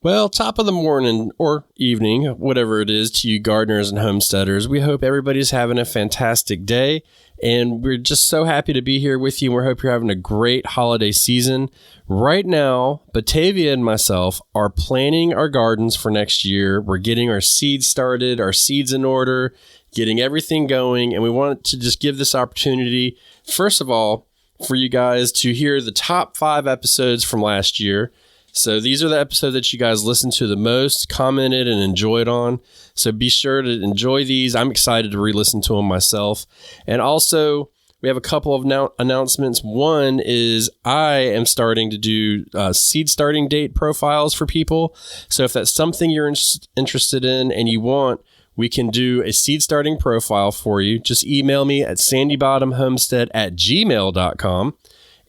Well, top of the morning or evening, whatever it is to you gardeners and homesteaders. We hope everybody's having a fantastic day, and we're just so happy to be here with you. We hope you're having a great holiday season. Right now, Batavia and myself are planning our gardens for next year. We're getting our seeds started, our seeds in order, getting everything going, and we want to just give this opportunity, first of all, for you guys to hear the top 5 episodes from last year. So these are the episodes that you guys listened to the most, commented, and enjoyed on. So be sure to enjoy these. I'm excited to re-listen to them myself. And also, we have a couple of announcements. One is I am starting to do seed starting date profiles for people. So if that's something you're interested in and you want, we can do a seed starting profile for you. Just email me at sandybottomhomestead@gmail.com.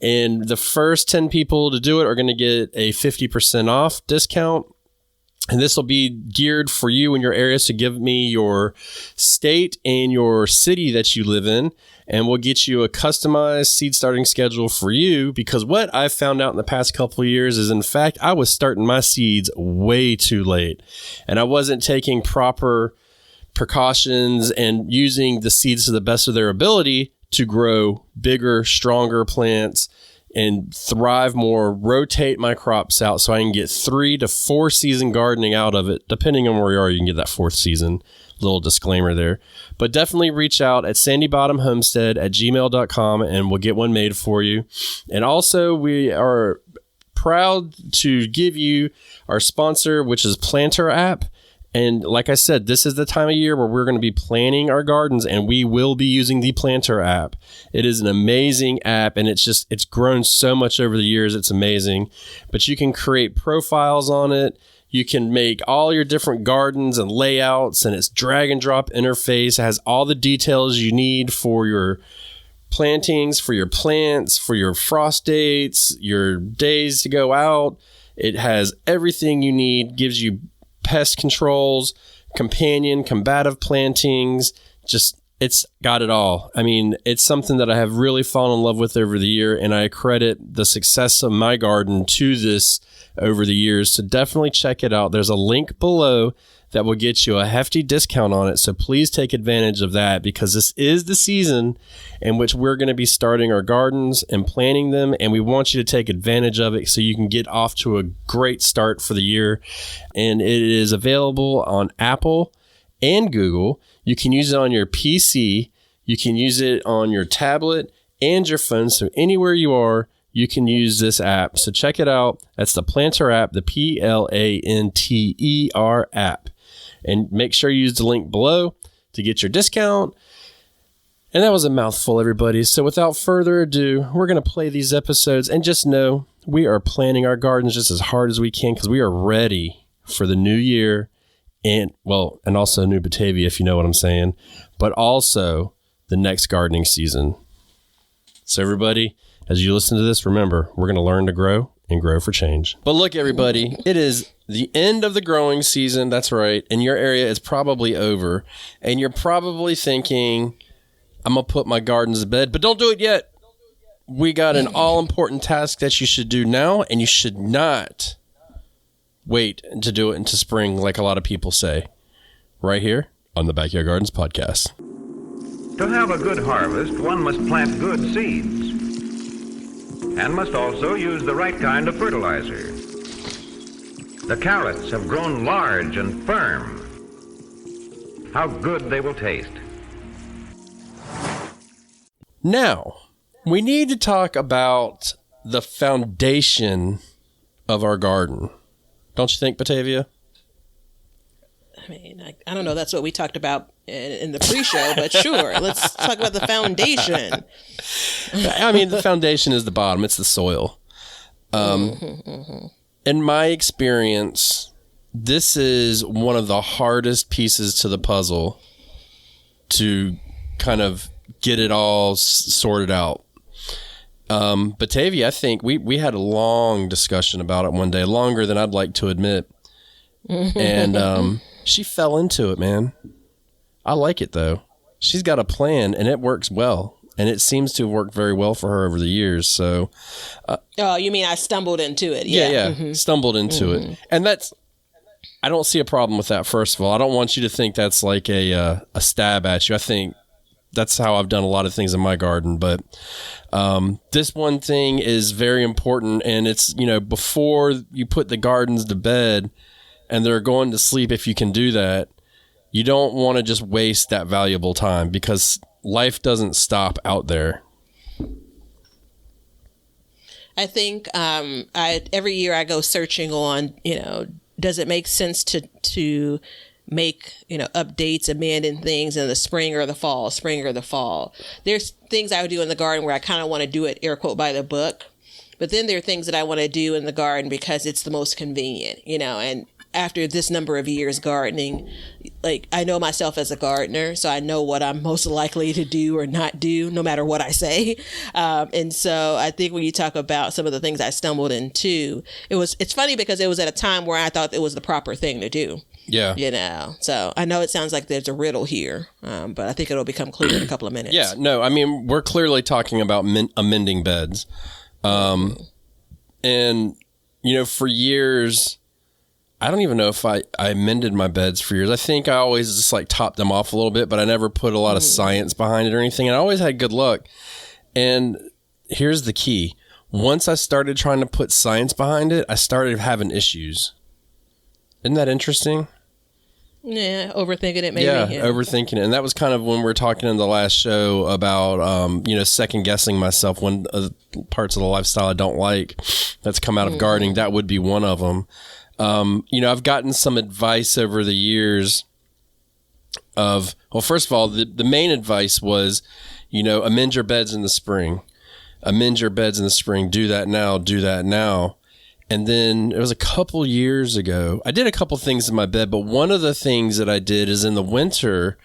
And the first 10 people to do it are going to get a 50% off discount. And this will be geared for you in your area. So give me your state and your city that you live in, and we'll get you a customized seed starting schedule for you. Because what I've found out in the past couple of years is, in fact, I was starting my seeds way too late, and I wasn't taking proper precautions and using the seeds to the best of their ability to grow bigger, stronger plants and thrive more, rotate my crops out so I can get 3 to 4 season gardening out of it. Depending on where you are, you can get that 4th season. Little disclaimer there. But definitely reach out at sandybottomhomestead@gmail.com and we'll get one made for you. And also, we are proud to give you our sponsor, which is Planter app. And like I said, this is the time of year where we're going to be planning our gardens, and we will be using the Planter app. It is an amazing app, and it's grown so much over the years. It's amazing. But you can create profiles on it. You can make all your different gardens and layouts, and it's drag and drop interface. It has all the details you need for your plantings, for your plants, for your frost dates, your days to go out. It has everything you need, gives you pest controls, companion, combative plantings, it's got it all. I mean, it's something that I have really fallen in love with over the year, and I credit the success of my garden to this over the years. So definitely check it out. There's a link below that will get you a hefty discount on it. So please take advantage of that, because this is the season in which we're going to be starting our gardens and planting them. And we want you to take advantage of it so you can get off to a great start for the year. And it is available on Apple and Google. You can use it on your PC. You can use it on your tablet and your phone. So anywhere you are, you can use this app. So check it out. That's the Planter app, the PLANTER app. And make sure you use the link below to get your discount. And that was a mouthful, everybody. So without further ado, we're going to play these episodes. And just know we are planning our gardens just as hard as we can, because we are ready for the new year. And also New Batavia, if you know what I'm saying. But also the next gardening season. So everybody, as you listen to this, remember, we're going to learn to grow and grow for change. But look, everybody, it is the end of the growing season. That's right. And your area is probably over. And you're probably thinking, I'm going to put my gardens to bed. But don't do it yet. We got an all-important task that you should do now, and you should not wait to do it into spring like a lot of people say. Right here on the Backyard Gardens podcast. To have a good harvest, one must plant good seeds and must also use the right kind of fertilizer. The carrots have grown large and firm. How good they will taste. Now, we need to talk about the foundation of our garden. Don't you think, Batavia? I mean, I don't know. That's what we talked about in the pre-show, but sure. Let's talk about the foundation. I mean, the foundation is the bottom. It's the soil. In my experience, this is one of the hardest pieces to the puzzle to kind of get it all sorted out. Batavia, I think we had a long discussion about it one day, longer than I'd like to admit. And she fell into it, man. I like it, though. She's got a plan, and it works well. and it seems to have worked very well for her over the years. So, oh, you mean I stumbled into it? Yeah. Stumbled into it, and I don't see a problem with that. First of all, I don't want you to think that's like a stab at you. I think that's how I've done a lot of things in my garden, but this one thing is very important, and it's, before you put the gardens to bed and they're going to sleep, if you can do that, you don't want to just waste that valuable time, because life doesn't stop out there. I think every year I go searching on, does it make sense to make, updates, amending things in the spring or the fall. There's things I would do in the garden where I kind of want to do it, air quote, by the book. But then there are things that I want to do in the garden because it's the most convenient, and after this number of years gardening, like, I know myself as a gardener, so I know what I'm most likely to do or not do, no matter what I say. And so I think when you talk about some of the things I stumbled into, it's funny because it was at a time where I thought it was the proper thing to do. Yeah. So I know it sounds like there's a riddle here, but I think it'll become clear in a couple of minutes. Yeah, no, I mean, we're clearly talking about amending beds. And, for years, I don't even know if I amended my beds for years. I think I always just like topped them off a little bit, but I never put a lot of science behind it or anything. And I always had good luck. And here's the key. Once I started trying to put science behind it, I started having issues. Isn't that interesting? Yeah, overthinking it maybe. Yeah, overthinking it. And that was kind of when we were talking in the last show about, second guessing myself when parts of the lifestyle I don't like that's come out of gardening. That would be one of them. I've gotten some advice over the years of, well, first of all, the main advice was, amend your beds in the spring. Amend your beds in the spring. Do that now. And then it was a couple years ago, I did a couple things in my bed, but one of the things that I did is in the winter,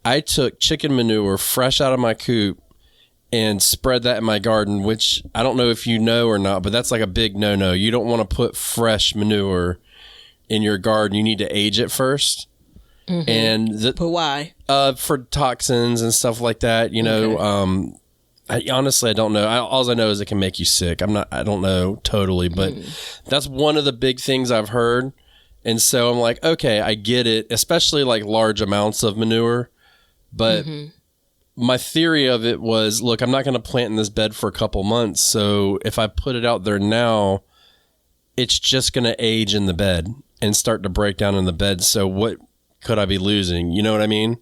I took chicken manure fresh out of my coop and spread that in my garden, which I don't know if you know or not, but that's like a big no-no. You don't want to put fresh manure in your garden. You need to age it first. Mm-hmm. And but why? For toxins and stuff like that, okay. Honestly, I don't know. All I know is it can make you sick. I don't know totally, but that's one of the big things I've heard. And so I'm like, okay, I get it, especially like large amounts of manure. But my theory of it was, look, I'm not going to plant in this bed for a couple months. So if I put it out there now, it's just going to age in the bed and start to break down in the bed. So what could I be losing? You know what I mean?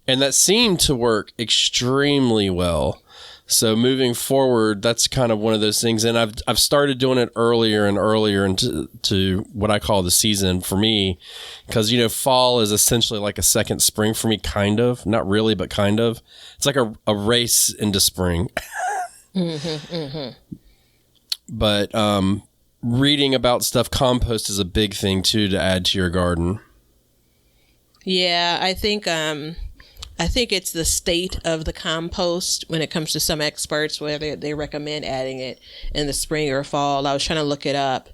And that seemed to work extremely well. So moving forward, that's kind of one of those things. And I've started doing it earlier and earlier into what I call the season for me. Because, fall is essentially like a second spring for me, kind of. Not really, but kind of. It's like a race into spring. But reading about stuff, compost is a big thing, too, to add to your garden. Yeah, I think it's the state of the compost when it comes to some experts, whether they recommend adding it in the spring or fall. I was trying to look it up.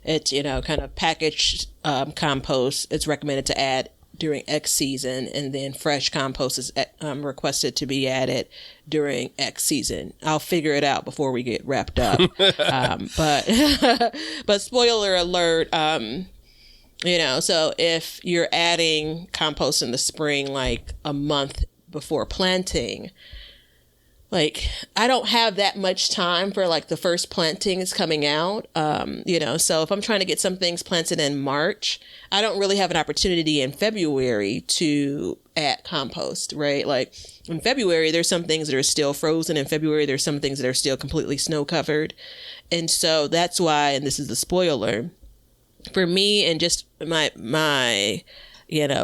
It's, kind of packaged compost. It's recommended to add during X season, and then fresh compost is requested to be added during X season. I'll figure it out before we get wrapped up. But spoiler alert, so if you're adding compost in the spring, like a month before planting, like I don't have that much time for like the first planting is coming out. So if I'm trying to get some things planted in March, I don't really have an opportunity in February to add compost, right? Like in February, there's some things that are still frozen. In February, there's some things that are still completely snow covered. And so that's why, and this is the spoiler, for me and just my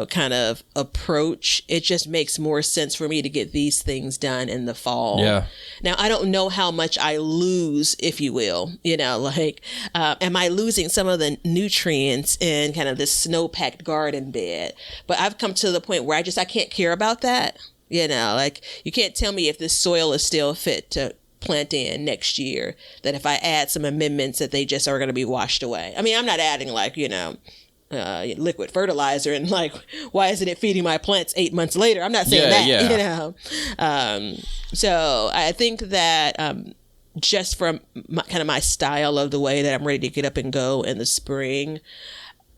kind of approach, it just makes more sense for me to get these things done in the fall. Yeah. Now, I don't know how much I lose, if you will, am I losing some of the nutrients in kind of this snow-packed garden bed? But I've come to the point where I can't care about that. You can't tell me if this soil is still fit to plant in next year, that if I add some amendments that they just are going to be washed away. I mean, I'm not adding liquid fertilizer, and like, why isn't it feeding my plants 8 months later? I'm not saying that, you know. So I think that just from my style of the way that I'm ready to get up and go in the spring,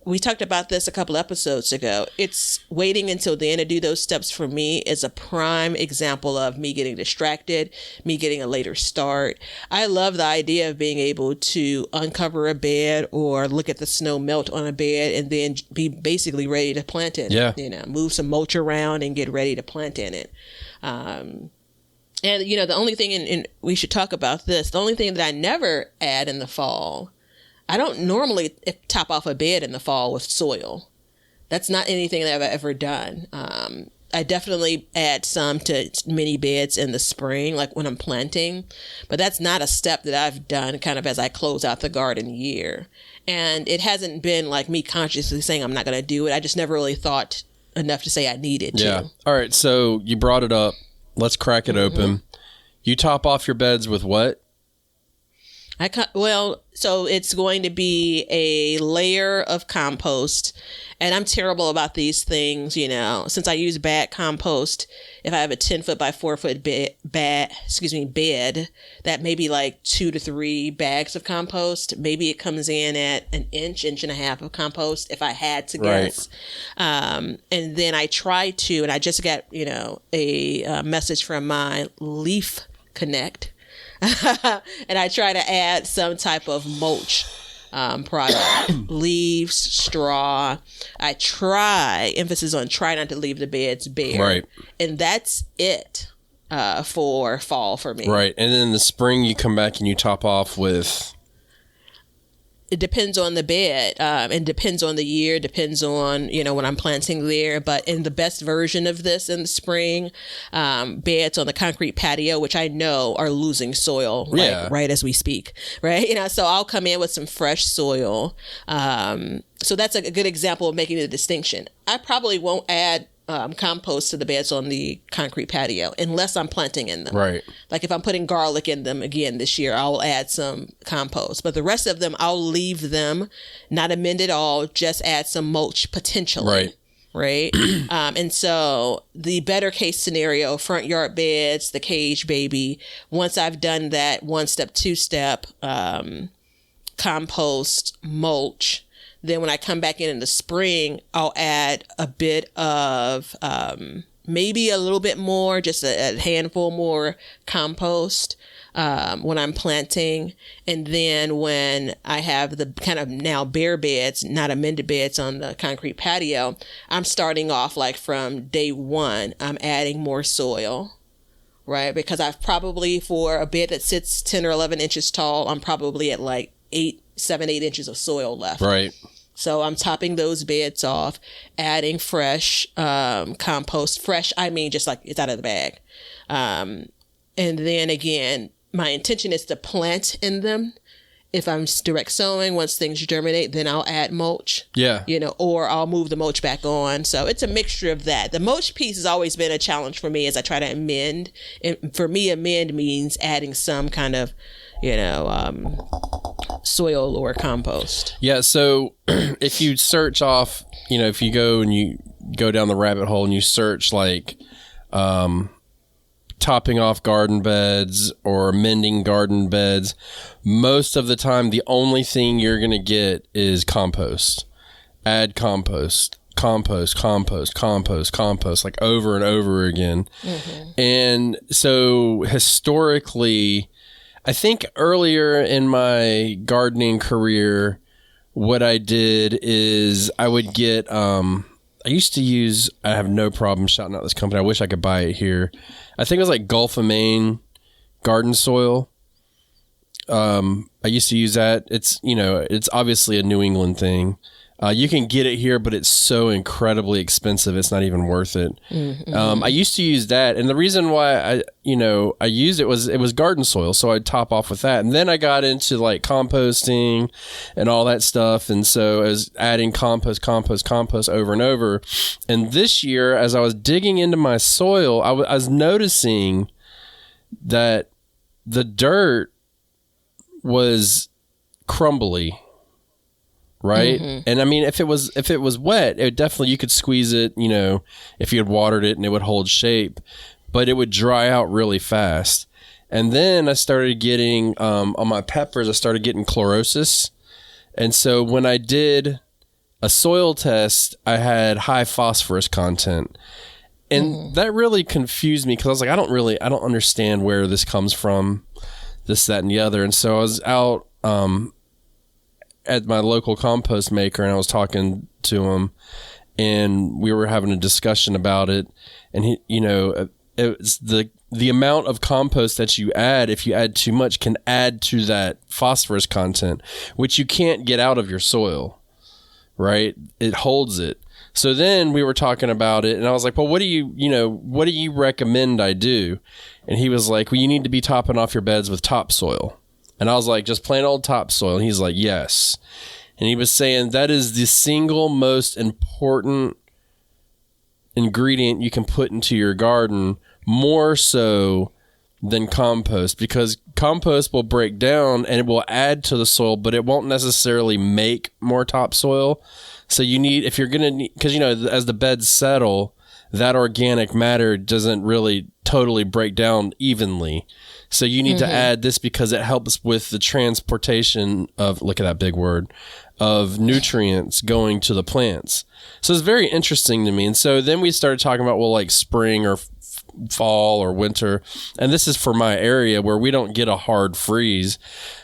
we talked about this a couple episodes ago. It's waiting until then to do those steps for me is a prime example of me getting distracted, me getting a later start. I love the idea of being able to uncover a bed or look at the snow melt on a bed and then be basically ready to plant in it. You know, move some mulch around and get ready to plant in it. And, you know, the only thing, and we should talk about this, the only thing that I never add in the fall, I don't normally top off a bed in the fall with soil. That's not anything that I've ever done. I definitely add some to mini beds in the spring, like when I'm planting, but that's not a step that I've done kind of as I close out the garden year. And it hasn't been like me consciously saying I'm not going to do it. I just never really thought enough to say I needed to. All right. So you brought it up. Let's crack it open. You top off your beds with what? So it's going to be a layer of compost, and I'm terrible about these things, you know, since I use bag compost. If I have a 10-foot by 4-foot bed, that may be like 2 to 3 bags of compost. Maybe it comes in at an inch and a half of compost, if I had to guess. And then I try to, and I just got, you know, a message from my Leaf Connect. And I try to add some type of mulch product, leaves, straw. I try, emphasis on try not to leave the beds bare. Right. And that's it for fall for me. Right. And then in the spring, you come back and you top off with... It depends on the bed, and depends on the year, depends on, you know, when I'm planting there. But in the best version of this in the spring, beds on the concrete patio, which I know are losing soil right as we speak, right? You know, so I'll come in with some fresh soil. So that's a good example of making the distinction. I probably won't add compost to the beds on the concrete patio unless I'm planting in them. Right. Like if I'm putting garlic in them again this year, I'll add some compost. But the rest of them, I'll leave them, not amend at all, just add some mulch potentially. Right. And so the better case scenario, front yard beds, the cage baby, once I've done that 1-step, 2-step, compost, mulch, then when I come back in the spring, I'll add a bit of, maybe a little bit more, just a handful more compost when I'm planting. And then when I have the kind of now bare beds, not amended beds on the concrete patio, I'm starting off like from day one, I'm adding more soil. Right. Because I've probably, for a bed that sits 10 or 11 inches tall, I'm probably at like 7, 8 inches of soil left. Right. So I'm topping those beds off, adding fresh compost. Fresh, I mean just like it's out of the bag. And then again, my intention is to plant in them. If I'm direct sowing, once things germinate, then I'll add mulch. Yeah. You know, or I'll move the mulch back on. So it's a mixture of that. The mulch piece has always been a challenge for me as I try to amend. And for me, amend means adding some kind of, you know, soil or compost. Yeah. So if you search off, you know, if you go and you go down the rabbit hole and you search like topping off garden beds or mending garden beds, most of the time the only thing you're going to get is compost. Add compost, compost, compost, compost, compost, like over and over again. And so historically, I think earlier in my gardening career, what I did is I would get, I used to use, I have no problem shouting out this company. I wish I could buy it here. I think it was like Gulf of Maine garden soil. I used to use that. It's, you know, it's obviously a New England thing. You can get it here, but it's so incredibly expensive. It's not even worth it. I used to use that. And the reason why I used it was garden soil. So I'd top off with that. And then I got into like composting and all that stuff. And so I was adding compost over and over. And this year, as I was digging into my soil, I was noticing that the dirt was crumbly. right? And I mean, if it was wet, it definitely, you could squeeze it, you know, if you had watered it and it would hold shape, but it would dry out really fast. And then I started getting, on my peppers, I started getting chlorosis. And so when I did a soil test, I had high phosphorus content. And that really confused me because I was like, I don't understand where this comes from, this, that, and the other. And so I was out at my local compost maker and I was talking to him and we were having a discussion about it. And he, you know, it's the amount of compost that you add, if you add too much, can add to that phosphorus content, which you can't get out of your soil, right? It holds it. So then we were talking about it and I was like, well, what do you recommend I do? And he was like, well, you need to be topping off your beds with topsoil. And I was like, just plain old topsoil. And he's like, yes. And he was saying that is the single most important ingredient you can put into your garden, more so than compost, because compost will break down and it will add to the soil, but it won't necessarily make more topsoil. So you need, if you're going to, because, you know, as the beds settle, that organic matter doesn't really totally break down evenly. So you need to add this because it helps with the transportation of, look at that big word, of nutrients going to the plants. So it's very interesting to me. And so then we started talking about, well, like spring or fall or winter. And this is for my area where we don't get a hard freeze.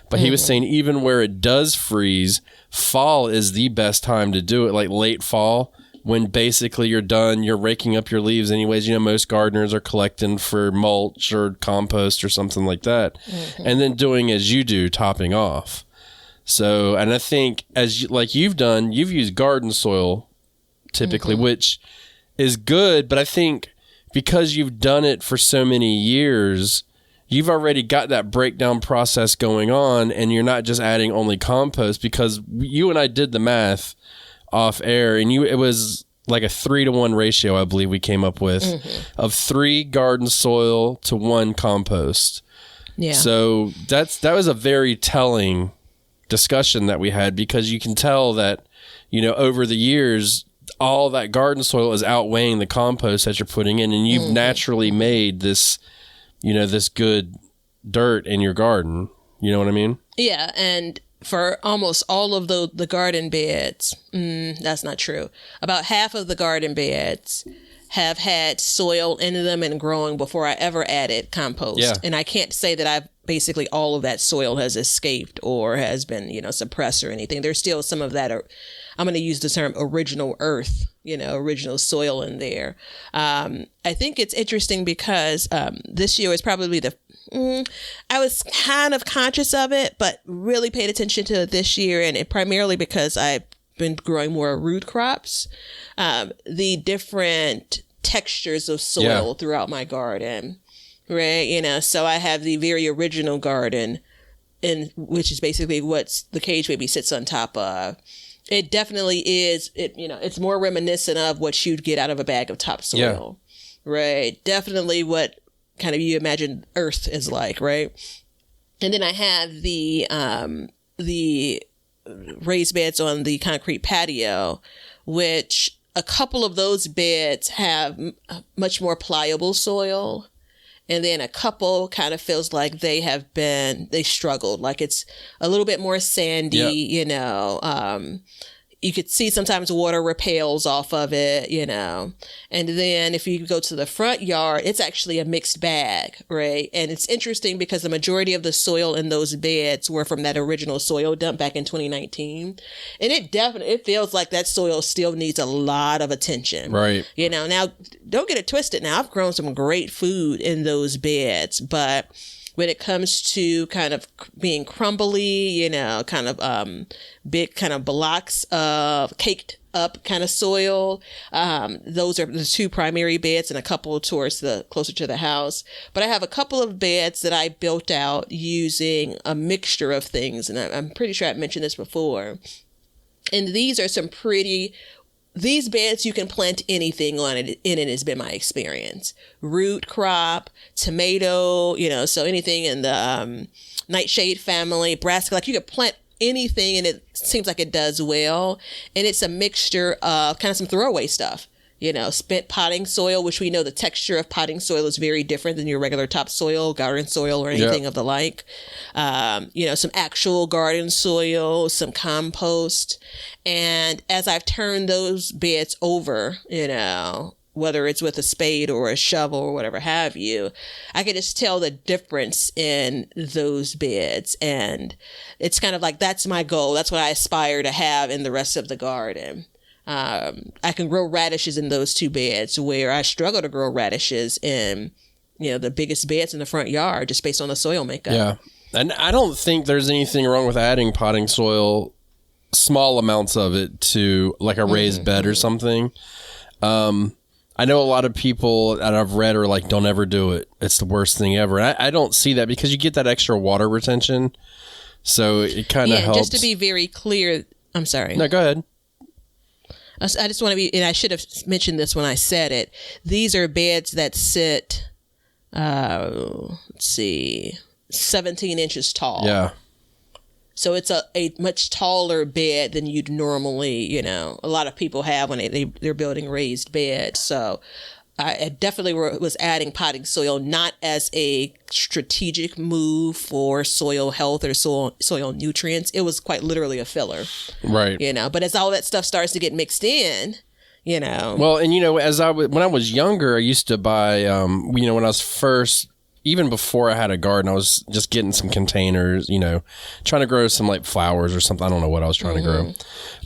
But he was saying even where it does freeze, fall is the best time to do it, like late fall, when basically you're done, you're raking up your leaves anyways. You know, most gardeners are collecting for mulch or compost or something like that. And then doing as you do, topping off. So, and I think like you've done, you've used garden soil typically, which is good. But I think because you've done it for so many years, you've already got that breakdown process going on, and you're not just adding only compost, because you and I did the math off air, and it was like a 3-to-1 ratio, I believe we came up with, of 3 garden soil to 1 compost. Yeah. So that was a very telling discussion that we had, because you can tell that, you know, over the years, all that garden soil is outweighing the compost that you're putting in, and you've naturally made this, you know, this good dirt in your garden. You know what I mean? Yeah. And for almost all of the garden beds, that's not true. About half of the garden beds have had soil in them and growing before I ever added compost. Yeah. And I can't say that I've basically all of that soil has escaped or has been, you know, suppressed or anything. There's still some of that, I'm going to use the term original earth, you know, original soil in there. I think it's interesting because this year is probably I was kind of conscious of it, but really paid attention to it this year. And it primarily because I've been growing more root crops, the different textures of soil throughout my garden, right? You know, so I have the very original garden, which is basically what the cage baby sits on top of. It definitely is. It's more reminiscent of what you'd get out of a bag of topsoil, right? Definitely what kind of you imagine Earth is like, right? And then I have the raised beds on the concrete patio, which a couple of those beds have much more pliable soil. And then a couple kind of feels like they struggled. Like it's a little bit more sandy, you know, you could see sometimes water repels off of it, you know. And then if you go to the front yard, it's actually a mixed bag, right? And it's interesting because the majority of the soil in those beds were from that original soil dump back in 2019. And it feels like that soil still needs a lot of attention. Right. You know, now don't get it twisted. Now I've grown some great food in those beds, but when it comes to kind of being crumbly, you know, kind of big kind of blocks of caked up kind of soil. Those are the 2 primary beds and a couple towards closer to the house. But I have a couple of beds that I built out using a mixture of things. And I'm pretty sure I've mentioned this before. And these are these beds, you can plant anything on it in it, has been my experience. Root crop, tomato, you know, so anything in the nightshade family, brassica, like you could plant anything, and it seems like it does well. And it's a mixture of kind of some throwaway stuff. Spent potting soil, which we know the texture of potting soil is very different than your regular topsoil, garden soil, or anything of the like. Some actual garden soil, some compost. And as I've turned those beds over, whether it's with a spade or a shovel or whatever have you, I can just tell the difference in those beds. And it's kind of like, that's my goal. That's what I aspire to have in the rest of the garden. I can grow radishes in those 2 beds, where I struggle to grow radishes in, the biggest beds in the front yard, just based on the soil makeup. Yeah. And I don't think there's anything wrong with adding potting soil, small amounts of it, to like a raised bed or something. I know a lot of people that I've read are like, don't ever do it. It's the worst thing ever. And I don't see that, because you get that extra water retention. So it kind of helps. Just to be very clear, I'm sorry. No, go ahead. I just want to be, and I should have mentioned this when I said it. These are beds that sit, 17 inches tall. Yeah. So it's a much taller bed than you'd normally, a lot of people have when they're building raised beds. So I definitely was adding potting soil, not as a strategic move for soil health or soil nutrients. It was quite literally a filler. Right. But as all that stuff starts to get mixed in, Well, and when I was younger, I used to buy, when I was first, even before I had a garden, I was just getting some containers, trying to grow some like flowers or something. I don't know what I was trying to grow.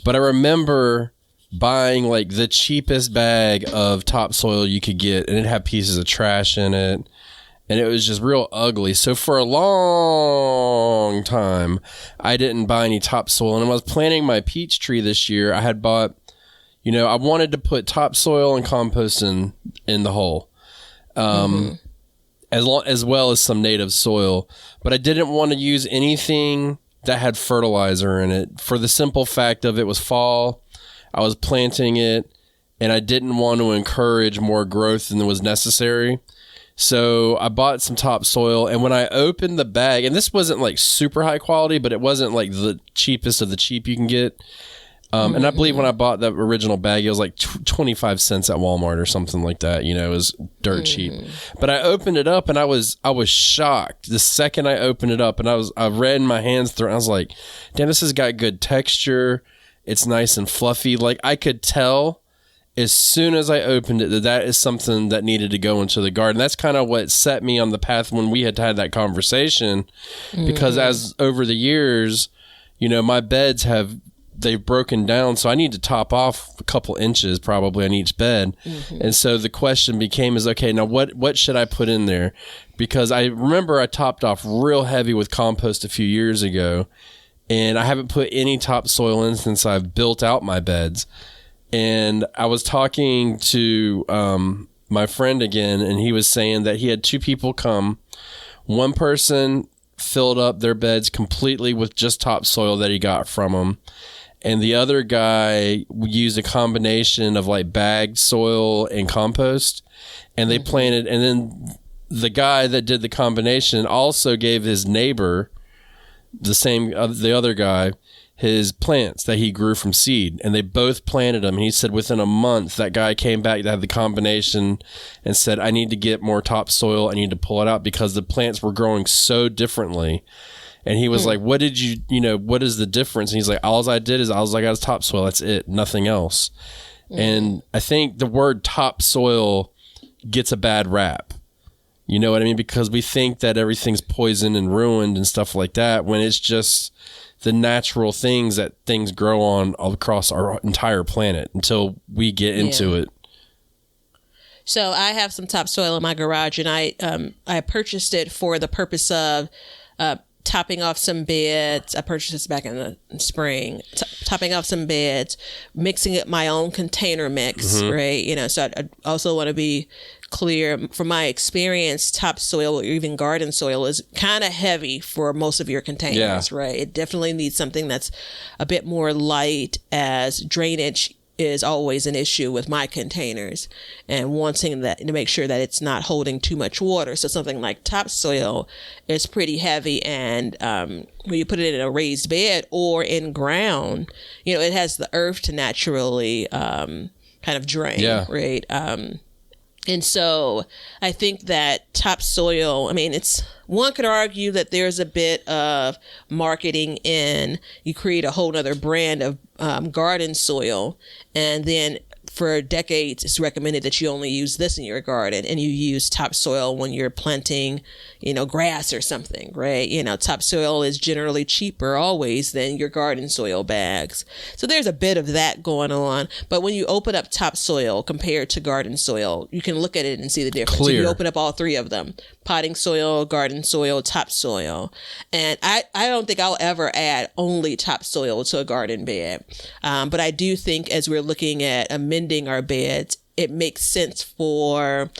But I remember buying like the cheapest bag of topsoil you could get, and it had pieces of trash in it, and it was just real ugly. So for a long time, I didn't buy any topsoil. And when I was planting my peach tree this year, I had bought, I wanted to put topsoil and compost in the hole. As well as some native soil, but I didn't want to use anything that had fertilizer in it, for the simple fact of it was fall. I was planting it, and I didn't want to encourage more growth than was necessary. So I bought some topsoil, and when I opened the bag, and this wasn't like super high quality, but it wasn't like the cheapest of the cheap you can get. And I believe when I bought the original bag, it was like 25 cents at Walmart or something like that. It was dirt cheap. But I opened it up, and I was shocked the second I opened it up, and I ran my hands through it. I was like, damn, this has got good texture. It's nice and fluffy. Like, I could tell as soon as I opened it that is something that needed to go into the garden. That's kind of what set me on the path when we had that conversation, because as over the years, my beds they've broken down, so I need to top off a couple inches probably on each bed. And so the question became okay, now what should I put in there? Because I remember I topped off real heavy with compost a few years ago, and I haven't put any topsoil in since I've built out my beds. And I was talking to my friend again, and he was saying that he had 2 people come. One person filled up their beds completely with just topsoil that he got from them, and the other guy used a combination of like bagged soil and compost, and they planted. And then the guy that did the combination also gave his neighbor, the other guy, his plants that he grew from seed, and they both planted them. And he said within a month, that guy came back that had the combination and said, I need to get more topsoil. I need to pull it out because the plants were growing so differently. And he was like, what did what is the difference? And he's like, all I got is topsoil. That's it. Nothing else. And I think the word topsoil gets a bad rap. You know what I mean? Because we think that everything's poisoned and ruined and stuff like that, when it's just the natural things that things grow on all across our entire planet until we get into it. So I have some topsoil in my garage, and I purchased it for the purpose of topping off some beds. I purchased this back in the spring. Topping off some beds, mixing up my own container mix, right? So I also want to be clear, from my experience, topsoil or even garden soil is kind of heavy for most of your containers, right? It definitely needs something that's a bit more light, as drainage is always an issue with my containers, and wanting that to make sure that it's not holding too much water. So something like topsoil is pretty heavy, and when you put it in a raised bed or in ground, it has the earth to naturally kind of drain, right? And so I think that topsoil, one could argue that there's a bit of marketing in, you create a whole other brand of garden soil, and then for decades it's recommended that you only use this in your garden, and you use topsoil when you're planting, grass or something, right? Topsoil is generally cheaper always than your garden soil bags. So there's a bit of that going on. But when you open up topsoil compared to garden soil, you can look at it and see the difference. Clear. If you open up all three of them, potting soil, garden soil, topsoil. And I don't think I'll ever add only topsoil to a garden bed. But I do think as we're looking at amending our beds, it could make sense for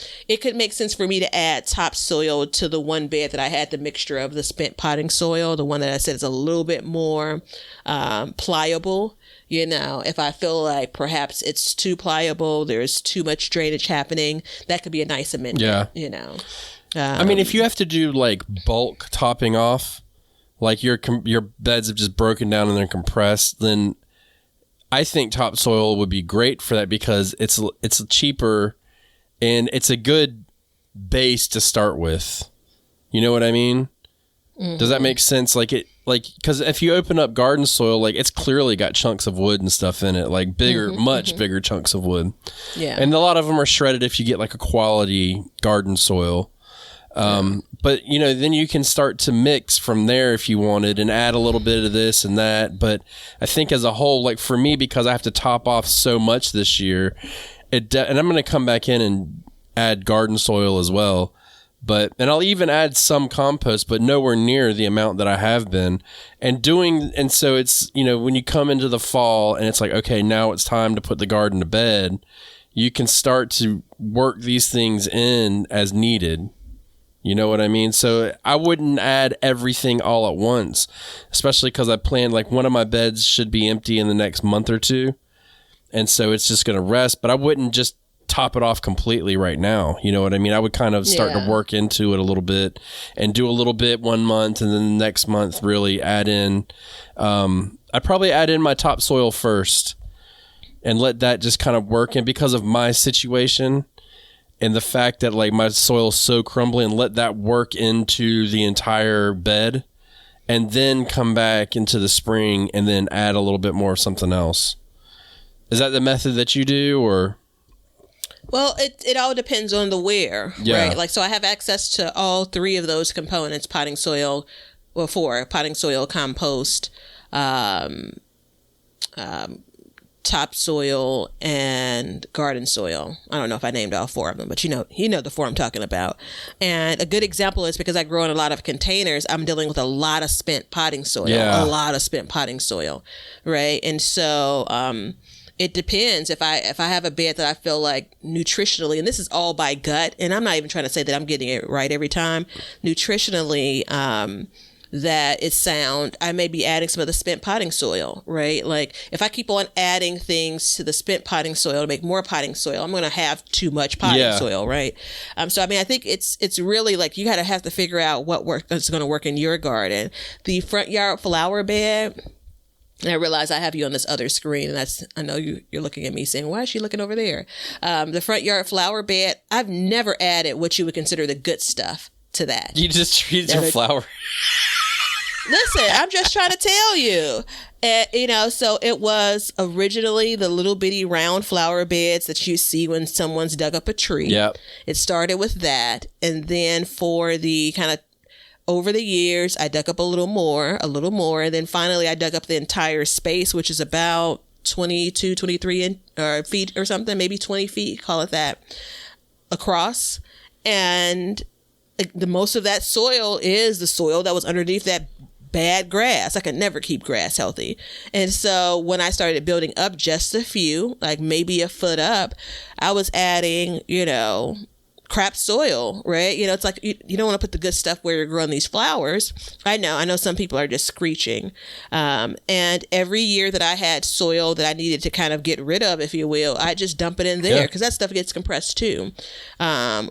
me to add topsoil to the one bed that I had the mixture of the spent potting soil, the one that I said is a little bit more pliable. If I feel like perhaps it's too pliable, there's too much drainage happening, that could be a nice amendment. Yeah. If you have to do like bulk topping off, like your beds have just broken down and they're compressed, then I think topsoil would be great for that, because it's cheaper and it's a good base to start with. You know what I mean? Mm-hmm. Does that make sense? Because if you open up garden soil, like it's clearly got chunks of wood and stuff in it, like bigger, much bigger chunks of wood. Yeah. And a lot of them are shredded if you get like a quality garden soil. But then you can start to mix from there if you wanted and add a little bit of this and that. But I think as a whole, like for me, because I have to top off so much this year, and I'm going to come back in and add garden soil as well. And I'll even add some compost, but nowhere near the amount that I have been. And so it's, when you come into the fall and it's like, okay, now it's time to put the garden to bed, you can start to work these things in as needed. You know what I mean? So I wouldn't add everything all at once, especially because I planned like one of my beds should be empty in the next month or two. And so it's just going to rest, but I wouldn't just top it off completely right now. You know what I mean? I would kind of start to work into it a little bit and do a little bit one month, and then the next month really add in. I'd probably add in my topsoil first and let that just kind of work in because of my situation. And the fact that like my soil is so crumbly, and let that work into the entire bed, and then come back into the spring and then add a little bit more of something else. Is that the method that you do, or? Well, it all depends on the where, right? Like, so I have access to all three of those components: potting soil, potting soil, compost, topsoil, and garden soil. I don't know if I named all four of them, but you know the four I'm talking about. And a good example is because I grow in a lot of containers, I'm dealing with a lot of spent potting soil, right? And so it depends. If I have a bed that I feel like nutritionally, and this is all by gut, and I'm not even trying to say that I'm getting it right every time, nutritionally, that it's sound, I may be adding some of the spent potting soil, right? Like if I keep on adding things to the spent potting soil to make more potting soil, I'm going to have too much potting soil, right? So I think it's really like you have to figure out what is going to work in your garden. The front yard flower bed, and I realize I have you on this other screen, and I know you're looking at me saying, why is she looking over there? The front yard flower bed, I've never added what you would consider the good stuff to that. You just treat your flower. Listen, I'm just trying to tell you. So it was originally the little bitty round flower beds that you see when someone's dug up a tree. Yep. It started with that. And then for the kind of over the years, I dug up a little more. And then finally I dug up the entire space, which is about 22, 23 feet or something, maybe 20 feet, call it that, across. And the most of that soil is the soil that was underneath that bad grass. I could never keep grass healthy. And so when I started building up just a few, like maybe a foot up, I was adding, crap soil, right? It's like you don't want to put the good stuff where you're growing these flowers. I know some people are just screeching. And every year that I had soil that I needed to kind of get rid of, if you will, I just dump it in there because that stuff gets compressed too.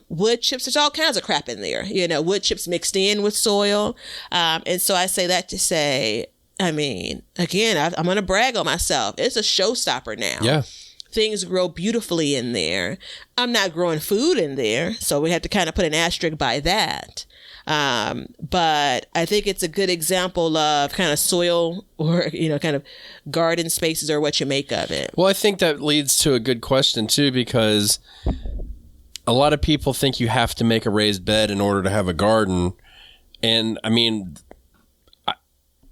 Wood chips, there's all kinds of crap in there, wood chips mixed in with soil. And so I say that to say, I mean, again, I'm going to brag on myself. It's a showstopper now. Yeah. Things grow beautifully in there. I'm not growing food in there, so we have to kind of put an asterisk by that. But I think it's a good example of kind of soil or, kind of garden spaces or what you make of it. Well, I think that leads to a good question too, because a lot of people think you have to make a raised bed in order to have a garden. And I mean,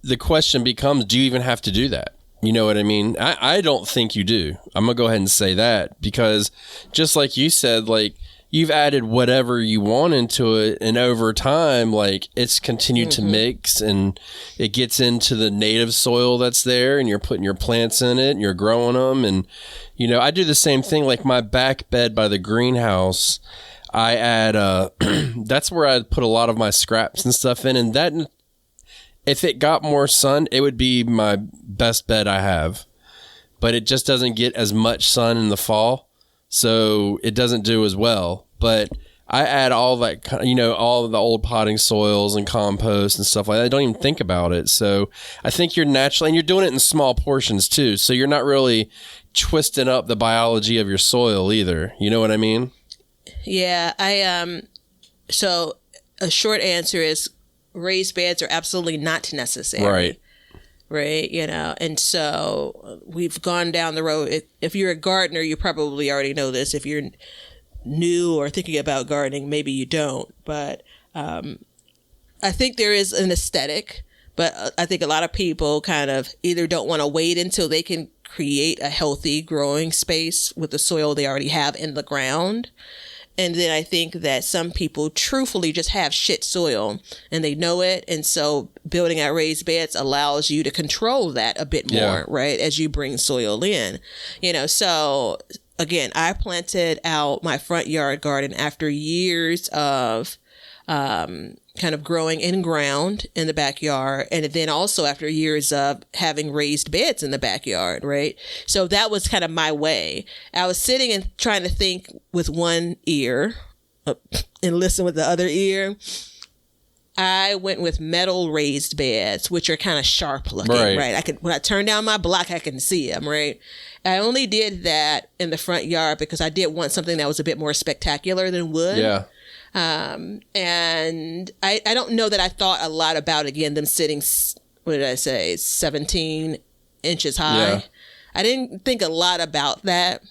the question becomes, do you even have to do that? You know what I mean? I don't think you do. I'm going to go ahead and say that because just like you said, like you've added whatever you want into it. And over time, like it's continued to mix and it gets into the native soil that's there and you're putting your plants in it and you're growing them. And, I do the same thing. Like my back bed by the greenhouse, I add, that's where I put a lot of my scraps and stuff in. And that, if it got more sun, it would be my best bed I have. But it just doesn't get as much sun in the fall, so it doesn't do as well. But I add all that, all of the old potting soils and compost and stuff like that. I don't even think about it. So I think you're naturally, and you're doing it in small portions too. So you're not really twisting up the biology of your soil either. You know what I mean? Yeah, so a short answer is raised beds are absolutely not necessary. Right. And so we've gone down the road. If you're a gardener, you probably already know this. If you're new or thinking about gardening, maybe you don't. But I think there is an aesthetic, but I think a lot of people kind of either don't want to wait until they can create a healthy growing space with the soil they already have in the ground. And then I think that some people truthfully just have shit soil and they know it. And so building out raised beds allows you to control that a bit more, right? As you bring soil in, so again, I planted out my front yard garden after years of, kind of growing in ground in the backyard. And then also after years of having raised beds in the backyard, right? So that was kind of my way. I was sitting and trying to think with one ear and listen with the other ear. I went with metal raised beds, which are kind of sharp looking, right? When I turn down my block, I can see them, right? I only did that in the front yard because I did want something that was a bit more spectacular than wood. Yeah. And I don't know that I thought a lot about, again, them sitting, 17 inches high. Yeah. I didn't think a lot about that.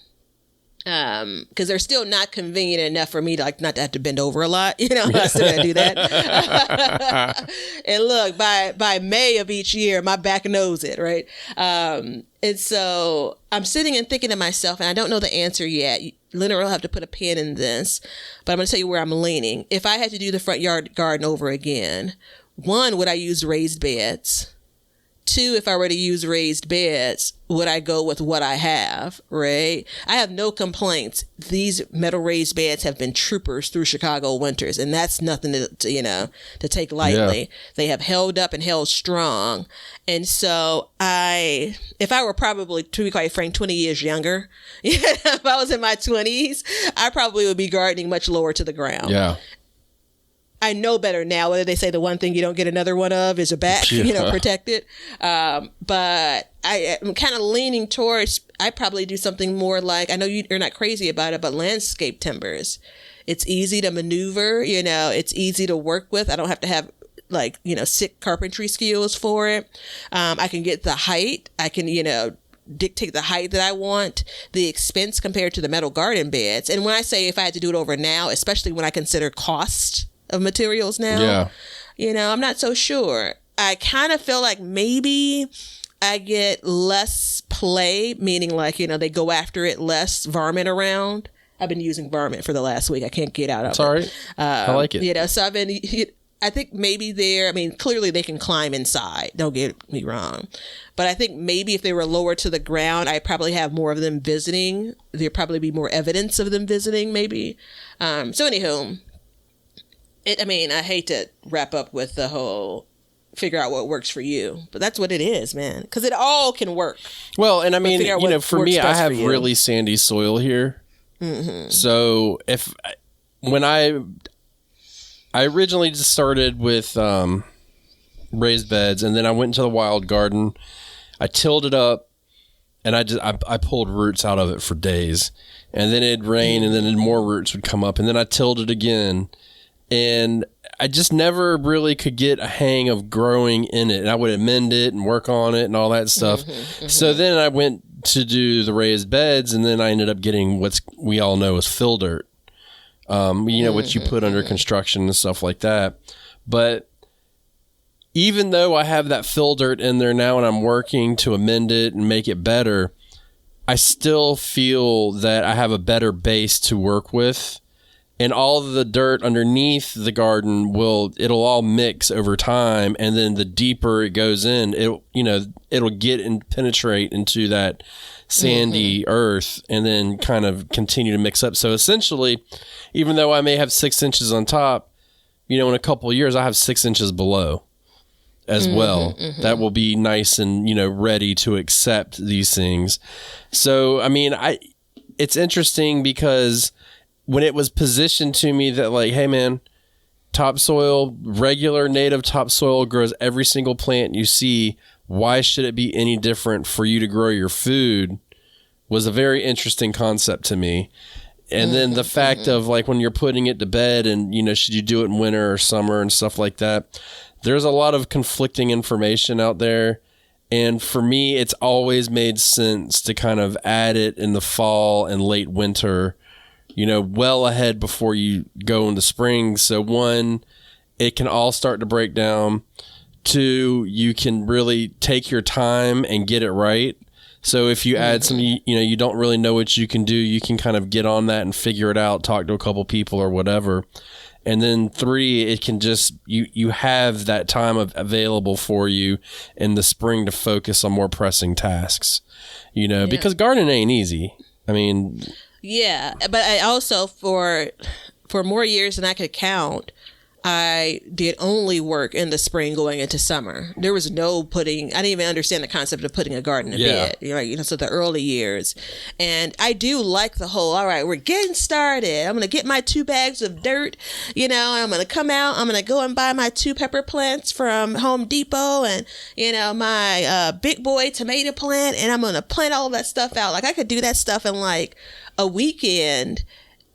Because they're still not convenient enough for me to not to have to bend over a lot, I still gotta do that. And look, by May of each year, my back knows it, right? And so I'm sitting and thinking to myself, and I don't know the answer yet. Leonard will have to put a pin in this, but I'm going to tell you where I'm leaning. If I had to do the front yard garden over again, one, would I use raised beds? Two, if I were to use raised beds, would I go with what I have, right? I have no complaints. These metal raised beds have been troopers through Chicago winters, and that's nothing to take lightly. Yeah. They have held up and held strong. And so if I were probably, to be quite frank, 20 years younger, if I was in my 20s, I probably would be gardening much lower to the ground. Yeah. I know better now. Whether they say the one thing you don't get another one of is your back, protected. But I'm kind of leaning towards, I probably do something more like, I know you're not crazy about it, but landscape timbers. It's easy to maneuver, it's easy to work with. I don't have to have sick carpentry skills for it. I can get the height. I can, dictate the height that I want, the expense compared to the metal garden beds. And when I say if I had to do it over now, especially when I consider cost of materials now, I'm not so sure. I kind of feel like maybe I get less play, meaning they go after it less, varmint around. I've been using varmint for the last week. I can't get out of it. It's all right. I like it. So I've been, I think maybe clearly they can climb inside. Don't get me wrong. But I think maybe if they were lower to the ground, I'd probably have more of them visiting. There'd probably be more evidence of them visiting, maybe. So anywho, I hate to wrap up with the whole figure out what works for you, but that's what it is, man. Because it all can work. Well, and for me, I have really sandy soil here. Mm-hmm. So when I originally just started with raised beds, and then I went into the wild garden. I tilled it up, and I pulled roots out of it for days, and then it'd rain, and then more roots would come up, and then I tilled it again, and I just never really could get a hang of growing in it. And I would amend it and work on it and all that stuff. Mm-hmm. So then I went to do the raised beds, and then I ended up getting what we all know as fill dirt. What you put under construction and stuff like that. But even though I have that fill dirt in there now and I'm working to amend it and make it better, I still feel that I have a better base to work with. And all of the dirt underneath the garden it'll all mix over time. And then the deeper it goes in, it'll get and penetrate into that sandy earth and then kind of continue to mix up. So essentially, even though I may have 6 inches on top, in a couple of years, I have 6 inches below as well. That will be nice and, ready to accept these things. So, it's interesting because when it was positioned to me that like, hey man, topsoil, regular native topsoil grows every single plant you see. Why should it be any different for you to grow your food? Was a very interesting concept to me. And then the fact of like when you're putting it to bed and, should you do it in winter or summer and stuff like that? There's a lot of conflicting information out there. And for me, it's always made sense to kind of add it in the fall and late winter, well ahead before you go into spring. So 1, it can all start to break down. 2, you can really take your time and get it right. So if you add some, you don't really know what you can do, you can kind of get on that and figure it out, talk to a couple people or whatever. And then 3, it can just, you have that time available for you in the spring to focus on more pressing tasks, because gardening ain't easy. Yeah, but I also, for more years than I could count, I did only work in the spring going into summer. There was no I didn't even understand the concept of putting a garden to bed, so the early years. And I do like the whole, all right, we're getting started. I'm going to get my 2 bags of dirt, I'm going to come out, I'm going to go and buy my 2 pepper plants from Home Depot and, my big boy tomato plant, and I'm going to plant all of that stuff out. Like I could do that stuff in like a weekend,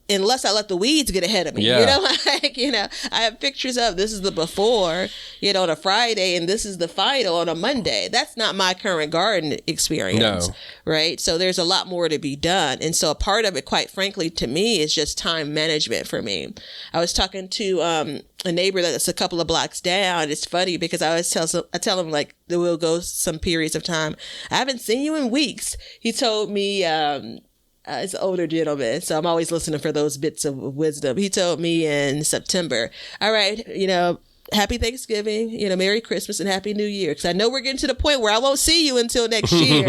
unless I let the weeds get ahead of me. I have pictures of this is the before, on a Friday, and this is the final on a Monday. That's not my current garden experience. No. Right? So there's a lot more to be done. And so a part of it, quite frankly, to me, is just time management for me. I was talking to a neighbor that's a couple of blocks down. It's funny because I always tell him like we'll go some periods of time. I haven't seen you in weeks. He told me, it's an older gentleman, so I'm always listening for those bits of wisdom. He told me in September, all right, happy Thanksgiving, Merry Christmas and Happy New Year. Because I know we're getting to the point where I won't see you until next year.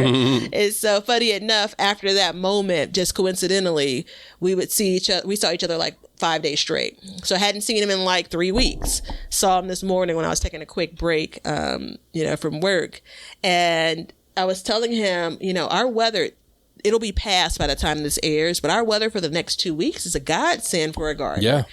And so funny enough, after that moment, just coincidentally, we saw each other like 5 days straight. So I hadn't seen him in like 3 weeks. Saw him this morning when I was taking a quick break, from work. And I was telling him, our weather, it'll be past by the time this airs, but our weather for the next 2 weeks is a godsend for a garden. Yeah.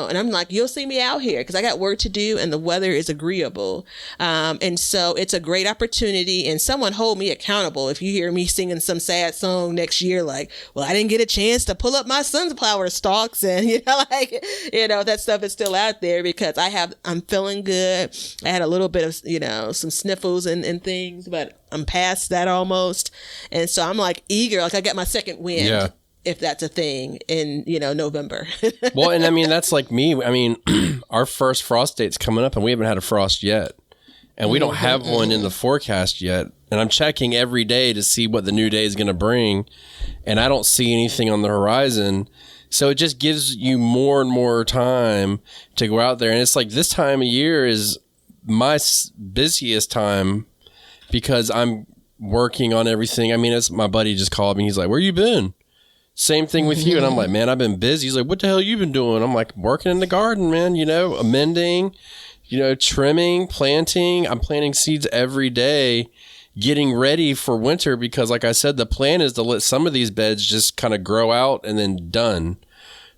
And I'm like, you'll see me out here because I got work to do and the weather is agreeable. And so it's a great opportunity, and someone hold me accountable. If you hear me singing some sad song next year, like, well, I didn't get a chance to pull up my sunflower stalks and, that stuff is still out there because I'm feeling good. I had a little bit of, some sniffles and things, but I'm past that almost. And so I'm like eager, like I got my second wind, if that's a thing in, November. Well, and that's like me. Our first frost date's coming up and we haven't had a frost yet. and we don't have one in the forecast yet. And I'm checking every day to see what the new day is going to bring, and I don't see anything on the horizon. So it just gives you more and more time to go out there. And it's like this time of year is my busiest time because I'm working on everything. I mean, it's my buddy just called me. He's like, "Where you been?" Same thing with you. And I'm like, "Man, I've been busy." He's like, "What the hell you been doing?" I'm like, "Working in the garden, man, amending, trimming, planting. I'm planting seeds every day, getting ready for winter because like I said, the plan is to let some of these beds just kind of grow out and then done